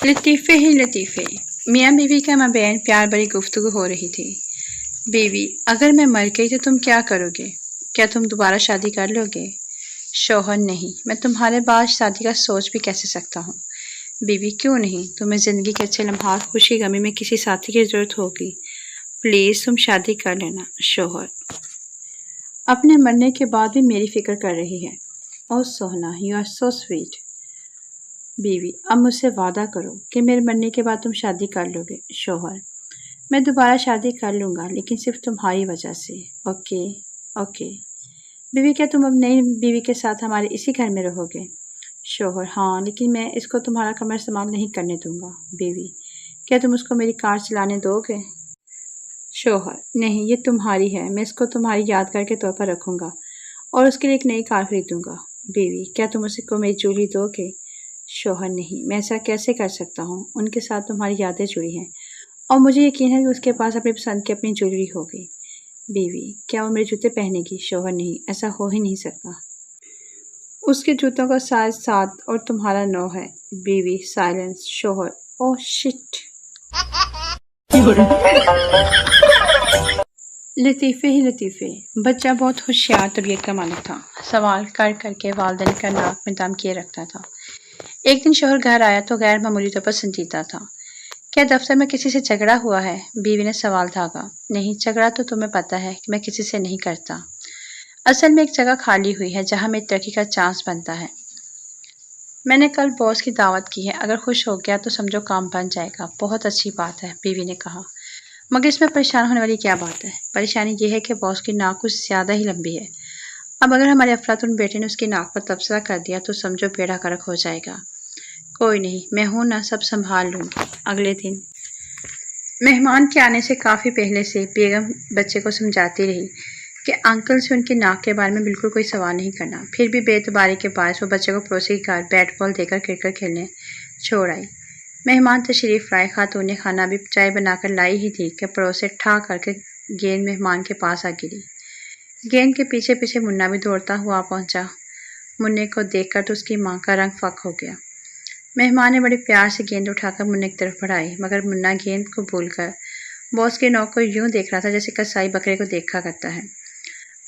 لطیفے ہی لطیفے، میاں بیوی کا مابین پیار بڑی گفتگو ہو رہی تھی۔ بیوی: اگر میں مر گئی تو تم کیا کرو گے؟ کیا تم دوبارہ شادی کر لو گے؟ شوہر: نہیں، میں تمہارے بعد شادی کا سوچ بھی کیسے سکتا ہوں۔ بیوی: کیوں نہیں؟ تمہیں زندگی کے اچھے لمحات، خوشی غمی میں کسی ساتھی کی ضرورت ہوگی، پلیز تم شادی کر لینا۔ شوہر: اپنے مرنے کے بعد بھی میری فکر کر رہی ہے۔ او سوہنا، یو آر سو سویٹ۔ بیوی: اب مجھ سے وعدہ کرو کہ میرے مرنے کے بعد تم شادی کر لو گے۔ شوہر: میں دوبارہ شادی کر لوں گا، لیکن صرف تمہاری وجہ سے۔ Okay okay. بیوی: کیا تم اب نئی بیوی کے ساتھ ہمارے اسی گھر میں رہو گے؟ شوہر: ہاں، لیکن میں اس کو تمہارا کمرہ استعمال نہیں کرنے دوں گا۔ بیوی: کیا تم اس کو میری کار چلانے دو گے؟ شوہر: نہیں، یہ تمہاری ہے، میں اس کو تمہاری یادگار کے طور پر رکھوں گا اور اس کے لیے ایک نئی کار خریدوں گا۔ بیوی: کیا تم اس کو میری جولی دو گے؟ شوہر: نہیں، میں ایسا کیسے کر سکتا ہوں، ان کے ساتھ تمہاری یادیں جڑی ہیں اور مجھے یقین ہے کہ اس کے پاس اپنی پسند کی اپنی جویلری ہوگی۔ بیوی: کیا وہ میرے جوتے پہنے گی؟ شوہر: نہیں، ایسا ہو ہی نہیں سکتا، اس کے جوتوں کا سائز 7 اور تمہارا 9 ہے۔ بیوی: سائلنس۔ شوہر: اوہ شٹ۔ لطیفے ہی لطیفے، بچہ بہت ہوشیار طبیعت کا مالک تھا، سوال کر کر کے والدین کا ناک میں دم کیے رکھتا تھا۔ ایک دن شوہر گھر آیا تو غیر معمولی طور پر سنجیدہ تھا۔ کیا دفتر میں کسی سے جھگڑا ہوا ہے؟ بیوی نے سوال داغا۔ نہیں، جھگڑا تو تمہیں پتہ ہے کہ میں کسی سے نہیں کرتا۔ اصل میں ایک جگہ خالی ہوئی ہے جہاں میری ترقی کا چانس بنتا ہے۔ میں نے کل باس کی دعوت کی ہے، اگر خوش ہو گیا تو سمجھو کام بن جائے گا۔ بہت اچھی بات ہے، بیوی نے کہا، مگر اس میں پریشان ہونے والی کیا بات ہے؟ پریشانی یہ ہے کہ باس کی ناک کچھ زیادہ ہی لمبی ہے۔ اب اگر ہمارے افلاطون بیٹے نے اس کی ناک پر تبصرہ کر دیا تو سمجھو بیڑا غرق ہو جائے گا۔ کوئی نہیں، میں ہوں نا، سب سنبھال لوں گی۔ اگلے دن مہمان کے آنے سے کافی پہلے سے بیگم بچے کو سمجھاتی رہی کہ انکل سے ان کی ناک کے بارے میں بالکل کوئی سوال نہیں کرنا، پھر بھی بے اعتباری کے باعث وہ بچے کو پڑوسی کی کار بیٹ بال دے کر کرکٹ کھیلنے چھوڑ آئی۔ مہمان تشریف لائے، خاتون خانہ بھی چائے بنا کر لائی ہی تھی کہ پڑوس سے ٹھا کر کے گیند مہمان کے پاس آ گری۔ گیند کے پیچھے پیچھے منا بھی دوڑتا ہوا پہنچا۔ منّے کو دیکھ کر تو اس کی ماں کا رنگ فک ہو گیا۔ مہمان نے بڑے پیار سے گیند اٹھا کر منّے کی طرف بڑھائی، مگر منا گیند کو بھول کر باس کے نوک کو یوں دیکھ رہا تھا جیسے کسائی بکرے کو دیکھا کرتا ہے۔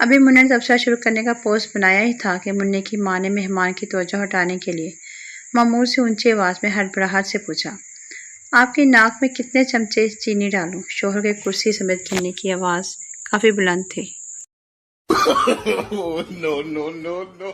ابھی منّے نے تبصرہ شروع کرنے کا پوسٹ بنایا ہی تھا کہ منّے کی ماں نے مہمان کی توجہ ہٹانے کے لیے معمول سے اونچی آواز میں ہڑبڑاہٹ سے پوچھا، آپ کی ناک میں کتنے چمچے چینی ڈالوں؟ شوہر کے کرسی سمیت گرنے کی آواز کافی بلند تھی۔ No, no, no, no.